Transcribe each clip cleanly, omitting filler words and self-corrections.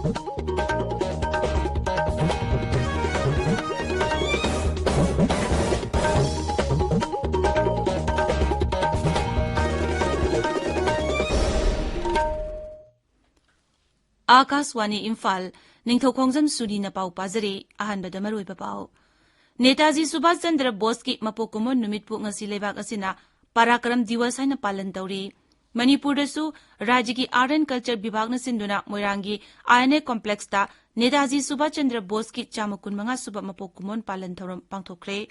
आकाशवाणी इम्फाल निंगथौखोंगजम सुनी न पाउ पाजरे अहनबद मरुइबा पाउ नेताजी सुभाष चंद्र बोस की मपोकुमोन नुमितपु ngasi लेबाक असिना पराक्रम दिवस हाइना पालन तौरी मणिपुरदसु राज्य की आर्ट एंड कल्चर विभाग न सिंधुना मोइरांगी आईएनए कॉम्प्लेक्स ता नेताजी सुभाष चंद्र बोस की चामुकुन मंगा सुब मपोकुमोन पालन थौरम पांगथोखरे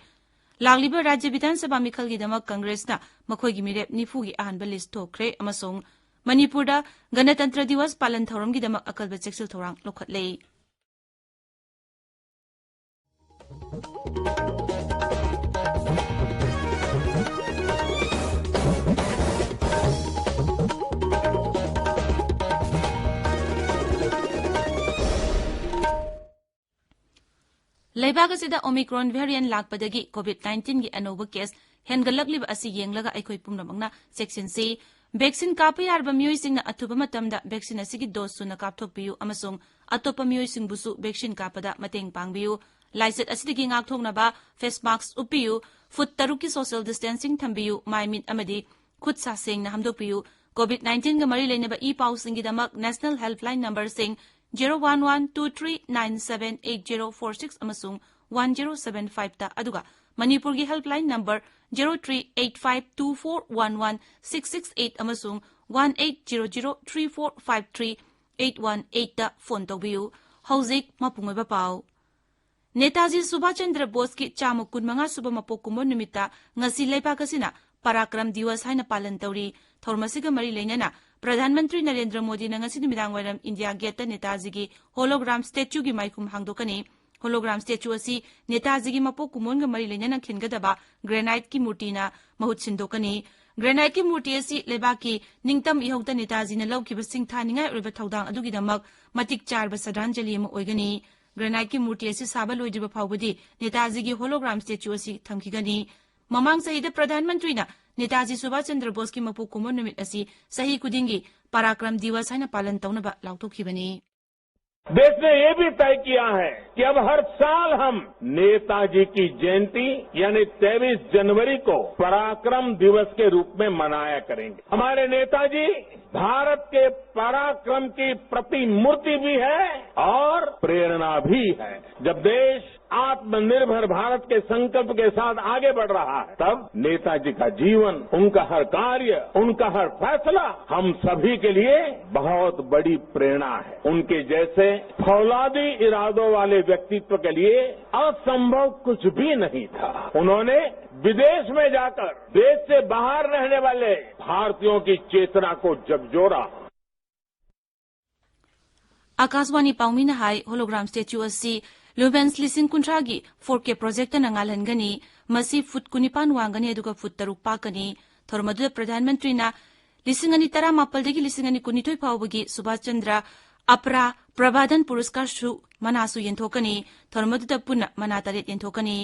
लाग्लिबा राज्य विधानसभा मिखलगिदमक कांग्रेसना मखोइगी मिरेप निफुगी अहनबा लिस्ट थोखरे अमसोंग मणिपुरदा गणतंत्र दिवस पालन थौरमगिदमक अकलबा चेक्सिल थौरांग लोखटले लेबाग असिदा ओमिक्रॉन वेरिएंट लाकपदगी कोविड-19 की अनोबा केस हेनगलकलिब असि येंगलगा अखोइ पुमनमंगना सेक्शन सी वैक्सीन कापा यारबा मियोइसिंगना अथुबा मतमदा वैक्सीन असिगी डोज सुना कापथोकपियु अमसोंग अतोपा मियोइसिंगबुसु वैक्सीन कापदा mateंग पांगबियु लाइसेट असिदगी ngaktoknaba फेस मास्क उपियु फुट तरुकी सोशल डिस्टेंसिंग थंबियु माइमिट अमदी खुद सा सेंगना हमदोपियु कोविड-19 गा मरी लेनबा ई पाउसिंगीदमक नेशनल हेल्पलाइन नंबर सिंग 01123978046 अमसुंग 1075 ता अदुगा मणिपुर की हेल्पलाइन नंबर 0385241166 अमसुंग 1800345381 ता फोन तौबियु हौजिक मपुंगबा पाउ नेताजी सुभाष चंद्र बोस की चामुकुन मंगा सुब मपोकुमो निमित्ता ngasi लेबाकसिना पराक्रम दिवस हाइना पालन तौरी थौरमसिगा मरी लेनना प्रधानमंत्री नरेंद्र मोदी ने ngasi निमिदांग वरम इंडिया गेट नेताजी की होलोग्राम स्टेच्यू की माइकुम हांगदोकनी होलोग्राम स्टेच्यू असी नेताजी की मपोकुमोन मरी लेनना खिनगदबा ग्रेनाइट की मूर्तिना महुत सिंदोकनी ग्रेनाइट की मूर्ति असी लेबाकी निंगतम इहोगदा नेताजी ने लौकिबा सिंगथानिंगाय उरबा थौदांग अदुगिदमक मतिक चारबा श्रद्धांजलि अमा ओइगनी ग्रेनाइट की मूर्ति असी साबा लोइद्रिबा फाउबदी नेताजी की होलोग्राम स्टेच्यू असी थमखिगनी ममांग सहित प्रधानमंत्री नेताजी सुभाष चंद्र बोस की मपु कुमोन निमित असी सही कुदिंगी पराक्रम दिवस हाइना पालन तौनबा लाउथोखिबनी देश ने ये भी तय किया है कि अब हर साल हम नेताजी की जयंती यानी 23 जनवरी को पराक्रम दिवस के रूप में मनाया करेंगे हमारे नेताजी भारत के पराक्रम की प्रतिमूर्ति भी है और प्रेरणा भी है जब देश आत्मनिर्भर भारत के संकल्प के साथ आगे बढ़ रहा है तब नेताजी का जीवन उनका हर कार्य उनका हर फैसला हम सभी के लिए बहुत बड़ी प्रेरणा है उनके जैसे फौलादी इरादों वाले व्यक्तित्व के लिए असंभव कुछ भी नहीं था उन्होंने विदेश में जाकर देश से बाहर रहने वाले भारतीयों की चेतना को झकझोरा आकाशवाणी पाउमिना हाई होलोग्राम स्टेच्यू असी लुमेंस लिसिंग कुंट्रागी 4K प्रोजेक्ट नंगालहनगनी मसी फुट कुनिपान वांगनी अदुगा फुट तरुक पाकनी थोरमदु प्रधानमंत्री ना लिसिंग अनि तरा मापलदगी लिसिंग अनि कुनिथोय फावबगी सुभाष चंद्र अपरा प्रबाधन पुरस्कार सु मनासु यंथोकनी थोरमदु पुन मना तरेत यंथोकनी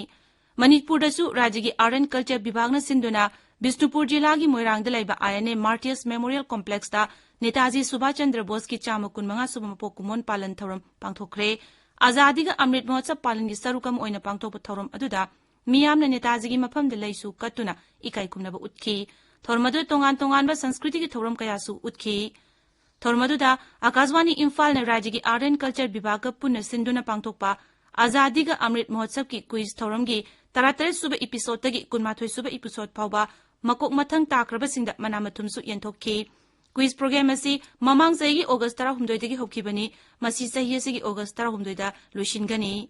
मणिपुरदसु राज्य की आर्ट एंड कल्चर विभाग न सिंधुना बिष्णुपुर जिला की मोइरांग लैबा आईएनए मार्टियर्स मेमोरियल कॉम्प्लेक्स ता नेताजी सुभाष चंद्र बोस की चामुकुन मंगा सुब मपोकुमोन पालन थौरम पांगथोखरे आजादी का अमृत महोत्सव पालन की सरुकम ओइना पांगथोप थौरम अदुदा मियामना नेताजी की मफम लैसु कत्तुना इकाई खुमनबा उतखी थौरमदु तोंगान तोंगानबा संस्कृति की थौरम कयासु उतखी थौरमदुदा आकाशवाणी इम्फाल ने राज्य की आर्ट एंड कल्चर विभाग का पुनः सिंधुना पांगथोपा आजादी का अमृत महोत्सव की क्विज थौरम की 33 सुबह एपिसोड तगी 19 सुबह एपिसोड फाउबा मकोक मथंग ताक्रबसिंगदा मनामथुमसु यंथोखी क्विज प्रोग्राम असी ममांग सही ऑगस्ट 13 होखिबनी मसी सही असिगी ऑगस्ट 13 लुशिनगनी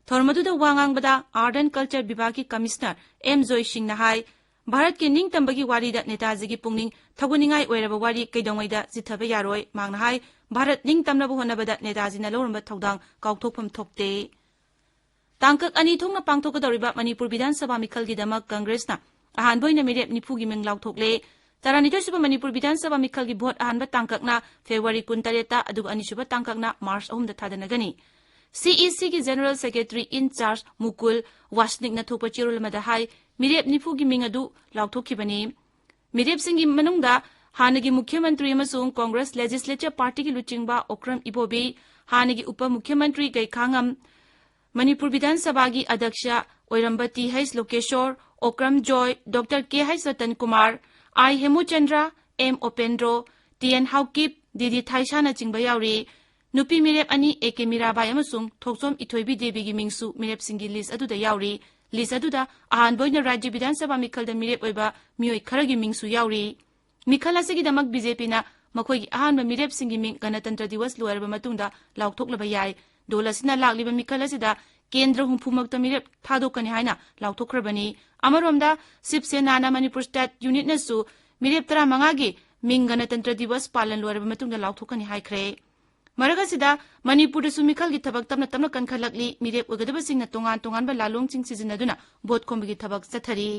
थोरमदुदा वांगांगबदा आर्ट एंड कल्चर विभाग की कमिश्नर एम जोय सिंह नाहाई भारत के निंगतंबगी वारीदा नेताजी की पुंगनिंग थगुनिंगाई ओइरबा वारी कैदोंगैदा जिथबा यारोय मांगनाहाई भारत निंगतमनबा होनबदा नेताजीना लौरंबा थौदांग काउथोकफम थोपते तांकक अनि थोंगना पांगथोकदौरिबा मणिपुर विधानसभा मिखलगिदमक कांग्रेसना अहानबोइना मिरेप निफुगी मिंग लाउथोकले तरानिथोइसुबा मणिपुर विधानसभा मिखल की भोट अहानबा तांककना फेब्रुआरी 19 अदुगा अनिसुबा तांककना मार्च 3 थादनगनी सीईसी की जनरल सेक्रेटरी इंचार्ज मुकुल वासनिकना थोपा चिरुलमदा हाई मिरेप निफुगी मिंग अदु लाउथोखिबनी मिरेप सिंगी मनुंगदा हानगी मुख्यमंत्री अमसुंग कांग्रेस लेजिस्लेचर पार्टी की लुचिंगबा ओक्रम इबोबी हानगी उप मुख्यमंत्री गैखांगम मणिपुर विधानसभा की अध्यक्ष ओइरंबती हैस लोकेश्वर ओक्रम जॉय डॉक्टर के हैस रतन कुमार आई हेमुचंद्रा एम ओपेंद्रो टीएन हाउकिप डीडी थाइसाना चिंगबा यावरी नुपी मिरेप अनि एके मीराबाई अमसुंग थोकसोम इथोइबी देवी की मिंगसु मिरेप सिंगी लिस्ट अदुदा यावरी लिस्ट अदुदा अहानबोइना राज्य विधानसभा मिखलदा मिरेप ओइबा मियोय खरगी मिंगसु यावरी मिखल असिगिदमक बीजेपी ना मखोइगी अहानबा मिरेप सिंगी मिंग गणतंत्र दिवस लोयरबा मतुंगदा लाउथोकलबा याय दोल असिना लाक्लिबा मिखल असिदा केंद्र हुंफुमक्ता मिरेप थादोकनी हाइना लाउथोखरबनी अमरोमदा शिवसेनाना मणिपुर स्टेट यूनिट नसु मिरेप 35 गी मिंग गणतंत्र दिवस पालन लोयरबा मतुंगदा लाउथोकनी हाइख्रे मरगसिदा मणिपुर सुमिखल की थबक तमना तमना कनखलकली मिरेप ओगदबा सिंगना तोंगान तोंगान बा लालोंग चिंग सिजनदुना भोट खोंबगी थबक चथरी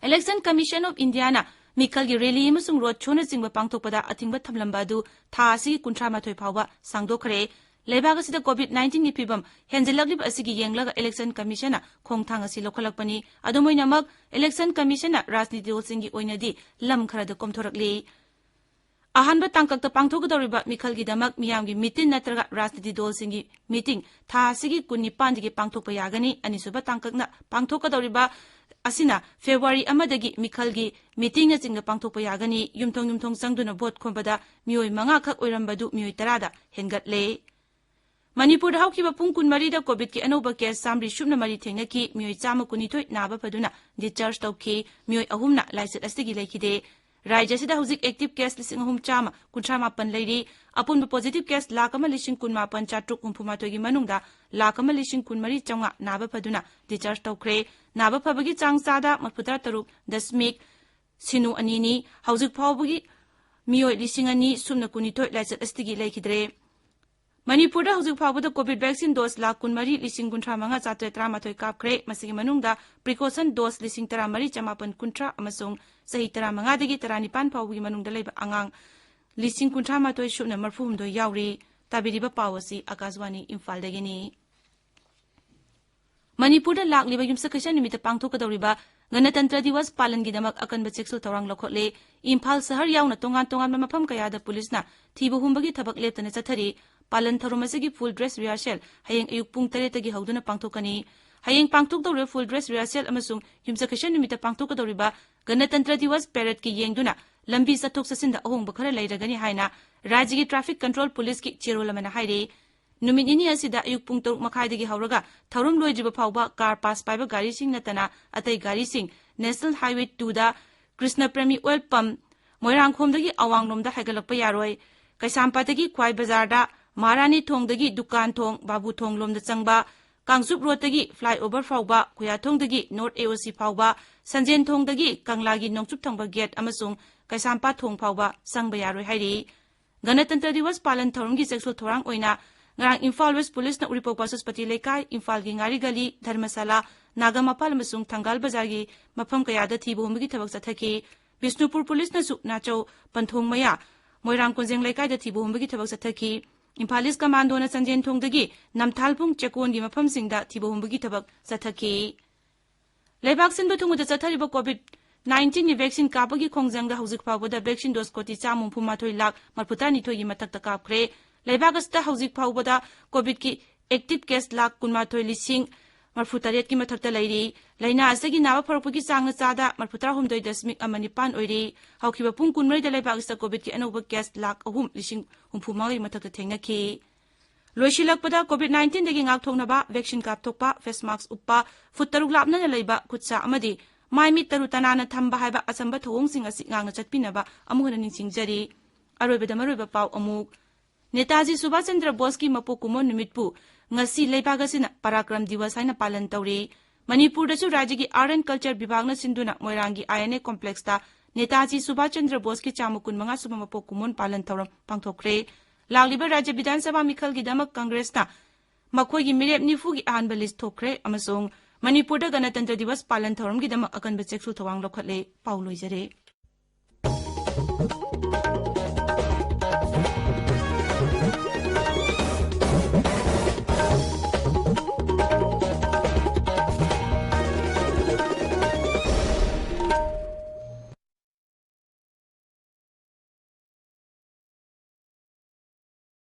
इलेक्शन कमीशन ऑफ इंडिया ना मिखल की रैली अमसुंग रोड छोना चिंगबा पांगथोकपदा अथिंगबा थमलंबा अदु था असि 38 फावबा सांगदोखरे लेबाग असिदा कोविड-19 की फिबम हेंजिलगलिब असिगी येंगलगा इलेक्शन कमीशन खोंगथांग असि लोखलकपनी अदुमोइनमक इलेक्शन कमीशन राजनीति दलसिंगी ओइनदी लम खरदा कोमथोरकली अहानबा तांककता पांगथोकदौरिबा मिखलगी दमक मियामगी मीटिंग नत्रगा राजनीति दलसिंगी मीटिंग था असिगी 19 दिगे पांगथोकपा यागनी अनिसुबा तांककना पांगथोकदौरिबा असिना फेब्रुआरी अमदगी मिखलगी मीटिंग न चिंग पांगथोकपा यागनी युमथोंग संगदुना भोट खोंबदा मियोय मंगा खक ओइरंबदु मियोय 10 दा हेंगतले मणिपुर हौखिबा पुंग 24 दा कोविड की अनोबा केस सामरी शुबना मरी थेंगकी मियोय 119 नाबा फदुना डिस्चार्ज तौखी मियोय अहुमना लाइसेट अस्तिगी लेखिदे राज्य सिदा हुजिक एक्टिव केस 3,398 लेरी अपुनबा पॉजिटिव केस 1,19,738 की मनुंगदा 1,14,400 नाबा फदुना डिस्चार्ज तौखरे नाबा फबगी चांग चादा 73.02 हौजिक फावबगी मियोय 2,219 लाइसेट अस्तिगी लेखिदरे मणिपुर हौजिक फावबदा कोविड वैक्सीन डोज 1,19,35,413 कापख्रे मसिगी मनुंगदा प्रिकॉशन डोज 13,450 अमसुंग सही 15 दगी 19 फावबगी मनुंगदा लेबा अंगांग 19,000 शुबना मरफुमदो यावरी ताबिरिबा पावसी आकाशवाणी इम्फाल दगिनी मणिपुर लाक्लिबा युमसकैसा निमित्त पांगथोकदौरिबा गणतंत्र दिवस पालनगिदमक अकनबा चेक्सुल थौरांग लखोटले इम्फाल शहर यावना तोंगान तोंगान मफम कयादा पुलिसना थीबा हुंबगी थबक लेप्तना चथरी पालन थरुमसगी फुल ड्रेस रिहर्सल हयेंग अयुक पुंग 3 तगी हौदुना पांगथोकनी हयेंग पांगथोकदौरे फुल ड्रेस रिहर्सल अमसुंग युमसकैसा निमित्त पांगथोकदौरिबा गणतंत्र दिवस पेरेड की येंगदुना लंबी चथोक चसिंदा अहोंग खरा लेरगनी हाइना राज्य की ट्रैफिक कंट्रोल पुलिस की चेरोलमना हाइरे नुमित निनी असिदा अयुक पुंग 3 मखाइदगी हौरगा थौरम लोइजिबा फावबा कार पास पाइबा गाड़ी सिंग नतना अतै गाड़ी सिंग नेशनल हाईवे 2 दा कृष्ण प्रेमी ऑयल पंप मोइरांगखोमदगी अवांगलोमदा हाइगलकपा यारोय कैसामपातगी ख्वाई बाजारदा महारानी थोंगदगी दुकान थोंग बाबू थोंग लोमदा चंगबा कांगसुप रोडदगी फ्लाईओवर फावबा खुयाथोंगदगी नॉर्थ एओसी फावबा संजेन थोंगदगी कंगलागी नोंगचुप थंगबा गेट अमसुंग कैसामपा थोंग फावबा संगबा यारोय हाइरि गणतंत्र दिवस पालन थौरंगी sexual थौरांग ओइना ngarang Imphal West Police na Uripok Pasuspati Lekai, Imphal gi ngari gali, Dharmasala, Nagamapal masung Thangal Bazar gi mafam kayada thibu humgi thabak sathaki, Bishnupur Police na Suk Nacho, Panthong Maya, Moirang Kunjeng Lekai da thibu humgi thabak sathaki, Imphalis Commando na Sanjen Thongdagi, Namthalpung Chakon gi mafam singda thibu humgi thabak sathaki. Lebak sin batungu da sathariba COVID-19 ni vaccine kapagi khongjang da hauzik phawda vaccine dose koti chamum phumathoi lakh marputa ni thoi gi mathak ta kapkhre. लेबागस्ता हौजिक फाउबदा covid की active case 1,19,000 मरफुतरेट की मथक्ता Larry लैना असगी नावा फरकपगी चांगना चादा मरफुतरा हुमदोय दशमिक अमनिपान ओइरी हौखिबा पुंग 19 दा लेबागस्ता कोविड की अनोबा केस 3,00,000 मथक्ता थेंगनाखि लोइसिलकपदा कोविड-19 दगी ngakthoknaba वैक्सीन कापथोकपा फेस मास्क उपपा फुट 6 लापना लैबा खुदसा अमदी माइमि तरु तनाना थंबा हाइबा असंबा थोंगसिंग असि ngang चटपिनबा अमुहना निंसिंगजरी अरोइबदा मरोइबा पाव अमुक नेताजी सुभाष चंद्र बोस की मपो कुमो निमित्पु ngasi लेबागसिना पराक्रम दिवस हाइना पालन तौरी मणिपुर दसु राज्य की आर्ट एंड कल्चर विभाग न सिंधुना मोइरांगी आईएनए कॉम्प्लेक्स ता नेताजी सुभाष चंद्र बोस की चामु 15 सुबह मपो कुमोन पालन तौरम पांगथोखरे लाग्लिबा राज्य विधानसभा मिखल की दमक कांग्रेस ना मखोई की मिरेप निफु की आहानबा लिस्ट थोखरे अमसोंग मणिपुर दा गणतंत्र दिवस पालन थौरम की दमक अकनबा चेक्सु थवांग लखले पाउ लोइजरे